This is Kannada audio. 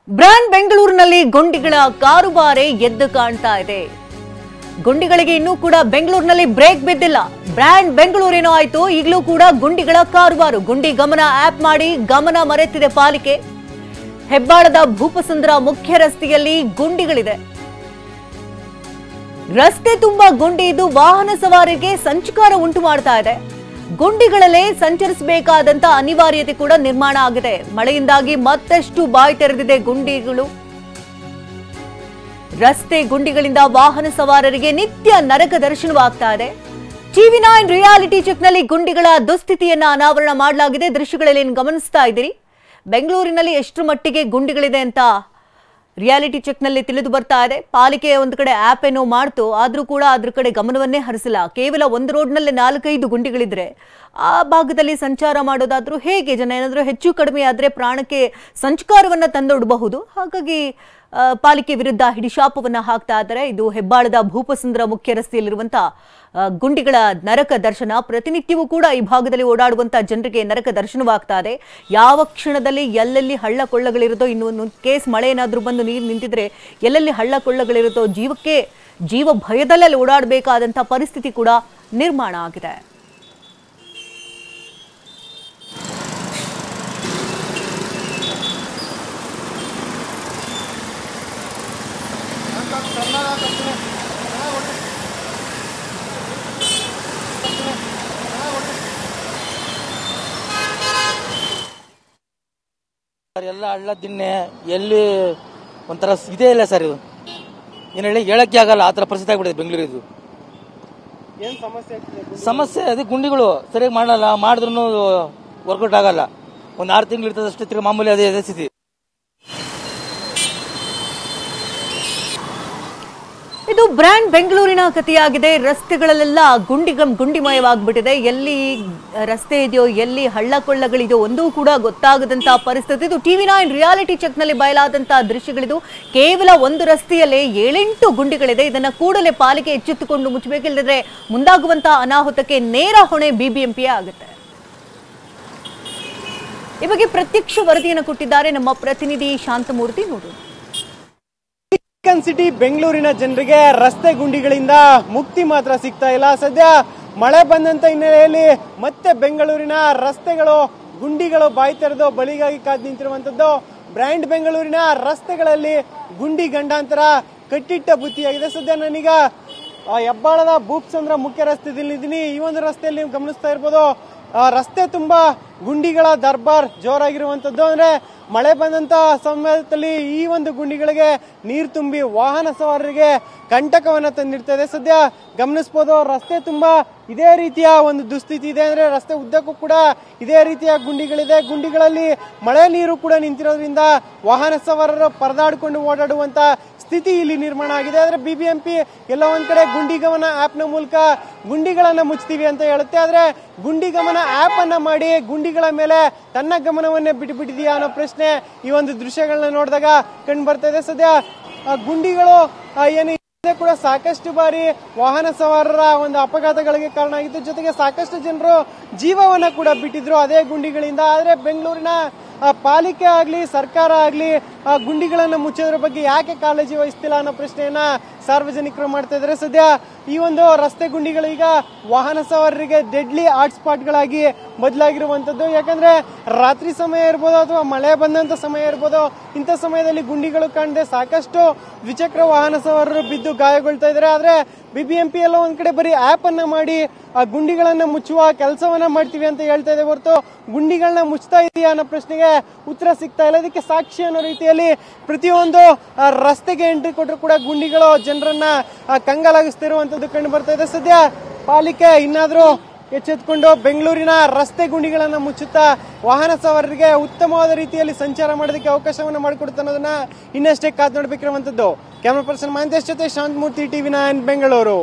ಬ್ರಾಂಡ್ ಬೆಂಗಳೂರಿನಲ್ಲಿ ಗುಂಡಿಗಳ ಕಾರುಬಾರೆ ಎದ್ದು ಕಾಣ್ತಾ ಇದೆ. ಗುಂಡಿಗಳಿಗೆ ಇನ್ನೂ ಕೂಡ ಬೆಂಗಳೂರಿನಲ್ಲಿ ಬ್ರೇಕ್ ಬಿದ್ದಿಲ್ಲ. ಬ್ರಾಂಡ್ ಬೆಂಗಳೂರೇನೋ ಆಯ್ತು, ಈಗಲೂ ಕೂಡ ಗುಂಡಿಗಳ ಕಾರುಬಾರು. ಗುಂಡಿ ಗಮನ ಆಪ್ ಮಾಡಿ ಗಮನ ಮರೆತಿದೆ ಪಾಲಿಕೆ. ಹೆಬ್ಬಾಳದ ಭೂಪಸಂದ್ರ ಮುಖ್ಯ ರಸ್ತೆಯಲ್ಲಿ ಗುಂಡಿಗಳಿದೆ. ರಸ್ತೆ ತುಂಬಾ ಗುಂಡಿ ಇದ್ದು ವಾಹನ ಸವಾರರಿಗೆ ಸಂಚಕಾರ ಉಂಟು ಮಾಡ್ತಾ ಇದೆ. ಗುಂಡಿಗಳಲ್ಲೇ ಸಂಚರಿಸಬೇಕಾದಂತ ಅನಿವಾರ್ಯತೆ ಕೂಡ ನಿರ್ಮಾಣ ಆಗಿದೆ. ಮಳೆಯಿಂದಾಗಿ ಮತ್ತಷ್ಟು ಬಾಯಿ ತೆರೆದಿದೆ ಗುಂಡಿಗಳು. ರಸ್ತೆ ಗುಂಡಿಗಳಿಂದ ವಾಹನ ಸವಾರರಿಗೆ ನಿತ್ಯ ನರಕ ದರ್ಶನವಾಗ್ತಾ ಇದೆ. TV9 ರಿಯಾಲಿಟಿ ಚೆಕ್ನಲ್ಲಿ ಗುಂಡಿಗಳ ದುಸ್ಥಿತಿಯನ್ನ ಅನಾವರಣ ಮಾಡಲಾಗಿದೆ. ದೃಶ್ಯಗಳಲ್ಲಿ ಗಮನಿಸ್ತಾ ಇದ್ದೀರಿ. ಬೆಂಗಳೂರಿನಲ್ಲಿ ಎಷ್ಟರ ಮಟ್ಟಿಗೆ ಗುಂಡಿಗಳಿದೆ ಅಂತ ರಿಯಾಲಿಟಿ ಚೆಕ್ನಲ್ಲಿ ತಿಳಿದು ಬರ್ತಾ ಇದೆ. ಪಾಲಿಕೆ ಒಂದು ಕಡೆ ಆಪ್ ಏನೋ ಮಾಡ್ತು, ಆದ್ರೂ ಕೂಡ ಅದ್ರ ಕಡೆ ಗಮನವನ್ನೇ ಹರಿಸಿಲ್ಲ. ಕೇವಲ ಒಂದು ರೋಡ್ನಲ್ಲಿ 4-5 ಗುಂಡಿಗಳಿದ್ರೆ ಆ ಭಾಗದಲ್ಲಿ ಸಂಚಾರ ಮಾಡೋದಾದ್ರೂ ಹೇಗೆ? ಜನ ಏನಾದ್ರೂ ಹೆಚ್ಚು ಕಡಿಮೆ ಆದ್ರೆ ಪ್ರಾಣಕ್ಕೆ ಸಂಚಕಾರವನ್ನ ತಂದೊಡ್ಡಬಹುದು. ಹಾಗಾಗಿ ಪಾಲಿಕೆ ವಿರುದ್ಧ ಹಿಡಿಶಾಪವನ್ನ ಹಾಕ್ತಾ ಇದ್ದಾರೆ. ಇದು ಹೆಬ್ಬಾಳದ ಭೂಪಸಂದ್ರ ಮುಖ್ಯ ರಸ್ತೆಯಲ್ಲಿರುವಂತಹ ಗುಂಡಿಗಳ ನರಕ ದರ್ಶನ. ಪ್ರತಿನಿತ್ಯವೂ ಕೂಡ ಈ ಭಾಗದಲ್ಲಿ ಓಡಾಡುವಂತಹ ಜನರಿಗೆ ನರಕ ದರ್ಶನವಾಗ್ತಾ ಇದೆ. ಯಾವ ಕ್ಷಣದಲ್ಲಿ ಎಲ್ಲೆಲ್ಲಿ ಹಳ್ಳ ಕೊಳ್ಳಗಳಿರುತ್ತೋ, ಇನ್ನು ಕೇಸ್ ಮಳೆ ಏನಾದ್ರೂ ಬಂದು ನೀರು ನಿಂತಿದ್ರೆ ಎಲ್ಲೆಲ್ಲಿ ಹಳ್ಳ ಕೊಳ್ಳಗಳಿರುತ್ತೋ ಜೀವ ಭಯದಲ್ಲೇ ಓಡಾಡಬೇಕಾದಂತ ಪರಿಸ್ಥಿತಿ ಕೂಡ ನಿರ್ಮಾಣ ಆಗಿದೆ. ಎಲ್ಲ ಹಳ್ಳ ದಿಣ್ಣೆ ಎಲ್ಲಿ ಒಂಥರ ಇದೇ ಇಲ್ಲ ಸರ್. ಇದು ಏನು ಹೇಳಿ ಹೇಳಕ್ಕೆ ಆಗಲ್ಲ, ಆ ಥರ ಪರಿಸ್ಥಿತಿ ಆಗ್ಬಿಟ್ಟಿದೆ ಬೆಂಗಳೂರು. ಇದು ಏನು ಸಮಸ್ಯೆ ಅದೇ ಗುಂಡಿಗಳು ಸರಿಯಾಗಿ ಮಾಡಲ್ಲ, ಮಾಡಿದ್ರೂ ವರ್ಕೌಟ್ ಆಗಲ್ಲ. ಒಂದು 6 ತಿಂಗಳು ಇರ್ತದಷ್ಟು ತಿರ್ಗಿ ಮಾಮೂಲಿ ಅದೇ ಸ್ಥಿತಿ. ಇದು ಬ್ರ್ಯಾಂಡ್ ಬೆಂಗಳೂರಿನ ಕಥೆಯಾಗಿದೆ. ರಸ್ತೆಗಳಲ್ಲೆಲ್ಲ ಗುಂಡಿಮಯವಾಗ್ಬಿಟ್ಟಿದೆ. ಎಲ್ಲಿ ರಸ್ತೆ ಇದೆಯೋ, ಎಲ್ಲಿ ಹಳ್ಳ ಕೊಳ್ಳಗಳಿದೆಯೋ ಒಂದೂ ಕೂಡ ಗೊತ್ತಾಗದಂತ ಪರಿಸ್ಥಿತಿ. ಇದು TV9 ರಿಯಾಲಿಟಿ ಚೆಕ್ ನಲ್ಲಿ ಬಯಲಾದಂತಹ ದೃಶ್ಯಗಳಿದು. ಕೇವಲ ಒಂದು ರಸ್ತೆಯಲ್ಲೇ 7-8 ಗುಂಡಿಗಳಿದೆ. ಇದನ್ನ ಕೂಡಲೇ ಪಾಲಿಕೆ ಎಚ್ಚೆತ್ತುಕೊಂಡು ಮುಚ್ಚಬೇಕಿಲ್ಲದ್ರೆ ಮುಂದಾಗುವಂತಹ ಅನಾಹುತಕ್ಕೆ ನೇರ ಹೊಣೆ BBMP ಆಗುತ್ತೆ. ಈ ಬಗ್ಗೆ ಪ್ರತ್ಯಕ್ಷ ವರದಿಯನ್ನು ಕೊಟ್ಟಿದ್ದಾರೆ ನಮ್ಮ ಪ್ರತಿನಿಧಿ ಶಾಂತಮೂರ್ತಿ. ನೋಡೋಣ. ಸಿಟಿ ಬೆಂಗಳೂರಿನ ಜನರಿಗೆ ರಸ್ತೆ ಗುಂಡಿಗಳಿಂದ ಮುಕ್ತಿ ಮಾತ್ರ ಸಿಗ್ತಾ ಇಲ್ಲ. ಸದ್ಯ ಮಳೆ ಬಂದಂತ ಹಿನ್ನೆಲೆಯಲ್ಲಿ ಮತ್ತೆ ಬೆಂಗಳೂರಿನ ರಸ್ತೆಗಳು ಗುಂಡಿಗಳು ಬಾಯಿ ತೆರೆದು ಬಲಿಗಾಗಿ ಕಾದು ನಿಂತಿರುವಂತದ್ದು. ಬ್ರ್ಯಾಂಡ್ ಬೆಂಗಳೂರಿನ ರಸ್ತೆಗಳಲ್ಲಿ ಗುಂಡಿ ಗಂಡಾಂತರ ಕಟ್ಟಿಟ್ಟ ಬುತ್ತಿಯಾಗಿದೆ. ಸದ್ಯ ನಾನೀಗ ಹೆಬ್ಬಾಳದ ಭೂಪಸಂದ್ರ ಮುಖ್ಯ ರಸ್ತೆಯಲ್ಲಿದ್ದೀನಿ. ಈ ಒಂದು ರಸ್ತೆಯಲ್ಲಿ ನೀವು ಗಮನಿಸ್ತಾ ಇರ್ಬೋದು, ರಸ್ತೆ ತುಂಬಾ ಗುಂಡಿಗಳ ದರ್ಬಾರ್ ಜೋರಾಗಿರುವಂತದ್ದು. ಅಂದ್ರೆ ಮಳೆ ಬಂದಂತ ಸಮಯದಲ್ಲಿ ಈ ಒಂದು ಗುಂಡಿಗಳಿಗೆ ನೀರು ತುಂಬಿ ವಾಹನ ಸವಾರರಿಗೆ ಕಂಟಕವನ್ನ ತಂದಿಡ್ತಾ ಇದೆ. ಸದ್ಯ ಗಮನಿಸಬಹುದು, ರಸ್ತೆ ತುಂಬಾ ಇದೇ ರೀತಿಯ ಒಂದು ದುಸ್ಥಿತಿ ಇದೆ. ಅಂದ್ರೆ ರಸ್ತೆ ಉದ್ದಕ್ಕೂ ಕೂಡ ಇದೇ ರೀತಿಯ ಗುಂಡಿಗಳಿದೆ. ಗುಂಡಿಗಳಲ್ಲಿ ಮಳೆ ನೀರು ಕೂಡ ನಿಂತಿರೋದ್ರಿಂದ ವಾಹನ ಸವಾರರು ಪರದಾಡಿಕೊಂಡು ಓಡಾಡುವಂತ ಸ್ಥಿತಿ ಇಲ್ಲಿ ನಿರ್ಮಾಣ ಆಗಿದೆ. ಆದ್ರೆ BBMP ಎಲ್ಲ ಒಂದ್ ಕಡೆ ಗುಂಡಿ ಗಮನ ಆಪ್ ನ ಮೂಲಕ ಗುಂಡಿಗಳನ್ನ ಮುಚ್ತೀವಿ ಅಂತ ಹೇಳುತ್ತೆ. ಆದ್ರೆ ಗುಂಡಿ ಗಮನ ಆಪ್ ಅನ್ನ ಮಾಡಿ ಗುಂಡಿಗಳ ಮೇಲೆ ತನ್ನ ಗಮನವನ್ನೇ ಬಿಟ್ಟಿದೆಯಾ ಅನ್ನೋ ಪ್ರಶ್ನೆ ಈ ಒಂದು ದೃಶ್ಯಗಳನ್ನ ನೋಡಿದಾಗ ಕಂಡು ಬರ್ತಾ ಇದೆ. ಸದ್ಯ ಗುಂಡಿಗಳು ಏನು ಕೂಡ ಸಾಕಷ್ಟು ಬಾರಿ ವಾಹನ ಸವಾರರ ಒಂದು ಅಪಘಾತಗಳಿಗೆ ಕಾರಣ ಆಗಿತ್ತು. ಜೊತೆಗೆ ಸಾಕಷ್ಟು ಜನರು ಜೀವವನ್ನ ಕೂಡ ಬಿಟ್ಟಿದ್ರು ಅದೇ ಗುಂಡಿಗಳಿಂದ. ಆದ್ರೆ ಬೆಂಗಳೂರಿನ ಪಾಲಿಕೆ ಆಗ್ಲಿ ಸರ್ಕಾರ ಆಗ್ಲಿ ಗುಂಡಿಗಳನ್ನ ಮುಚ್ಚೋದ್ರ ಬಗ್ಗೆ ಯಾಕೆ ಕಾಳಜಿ ವಹಿಸ್ತಿಲ್ಲ ಅನ್ನೋ ಪ್ರಶ್ನೆಯನ್ನ ಸಾರ್ವಜನಿಕರು ಮಾಡ್ತಾ ಇದ್ದಾರೆ. ಸದ್ಯ ಈ ಒಂದು ರಸ್ತೆ ಗುಂಡಿಗಳು ಈಗ ವಾಹನ ಸವಾರರಿಗೆ ಡೆಡ್ಲಿ ಹಾಟ್ಸ್ಪಾಟ್ಗಳಾಗಿ ಬದಲಾಗಿರುವಂತದ್ದು. ಯಾಕಂದ್ರೆ ರಾತ್ರಿ ಸಮಯ ಇರ್ಬೋದು ಅಥವಾ ಮಳೆ ಬಂದಂತ ಸಮಯ ಇರ್ಬೋದು, ಇಂಥ ಸಮಯದಲ್ಲಿ ಗುಂಡಿಗಳು ಕಾಣದೆ ಸಾಕಷ್ಟು ದ್ವಿಚಕ್ರ ವಾಹನ ಸವಾರರು ಬಿದ್ದು ಗಾಯಗೊಳ್ತಾ ಇದ್ದಾರೆ. ಆದ್ರೆ BBMP ಎಲ್ಲ ಒಂದ್ ಕಡೆ ಬರೀ ಆಪ್ ಅನ್ನ ಮಾಡಿ ಆ ಗುಂಡಿಗಳನ್ನ ಮುಚ್ಚುವ ಕೆಲಸವನ್ನ ಮಾಡ್ತೀವಿ ಅಂತ ಹೇಳ್ತಾ ಇದೆ ಹೊರತು ಗುಂಡಿಗಳನ್ನ ಮುಚ್ತಾ ಇದೆಯಾ ಅನ್ನೋ ಪ್ರಶ್ನೆಗೆ ಉತ್ತರ ಸಿಗ್ತಾ ಇಲ್ಲ. ಇದಕ್ಕೆ ಸಾಕ್ಷಿ ಅನ್ನೋ ರೀತಿಯಲ್ಲಿ ಪ್ರತಿಯೊಂದು ರಸ್ತೆಗೆ ಎಂಟ್ರಿ ಕೊಟ್ಟರು ಕೂಡ ಗುಂಡಿಗಳು ಜನರನ್ನ ಕಂಗಾಲಾಗಿಸ್ತಿರುವಂತದ್ದು ಕಂಡು ಬರ್ತಾ ಇದೆ. ಸದ್ಯ ಪಾಲಿಕೆ ಇನ್ನಾದ್ರೂ ಎಚ್ಚೆತ್ತುಕೊಂಡು ಬೆಂಗಳೂರಿನ ರಸ್ತೆ ಗುಂಡಿಗಳನ್ನ ಮುಚ್ಚುತ್ತಾ ವಾಹನ ಸವಾರರಿಗೆ ಉತ್ತಮವಾದ ರೀತಿಯಲ್ಲಿ ಸಂಚಾರ ಮಾಡೋದಕ್ಕೆ ಅವಕಾಶವನ್ನ ಮಾಡಿಕೊಡುತ್ತೆ ಅನ್ನೋದನ್ನ ಇನ್ನಷ್ಟೇ ಕಾದು ನೋಡ್ಬೇಕಿರುವಂತದ್ದು. ಕ್ಯಾಮರಾ ಪರ್ಸನ್ ಮಹಂತೇಶ್ ಜೊತೆ ಶಾಂತಮೂರ್ತಿ, TV9 ಬೆಂಗಳೂರು.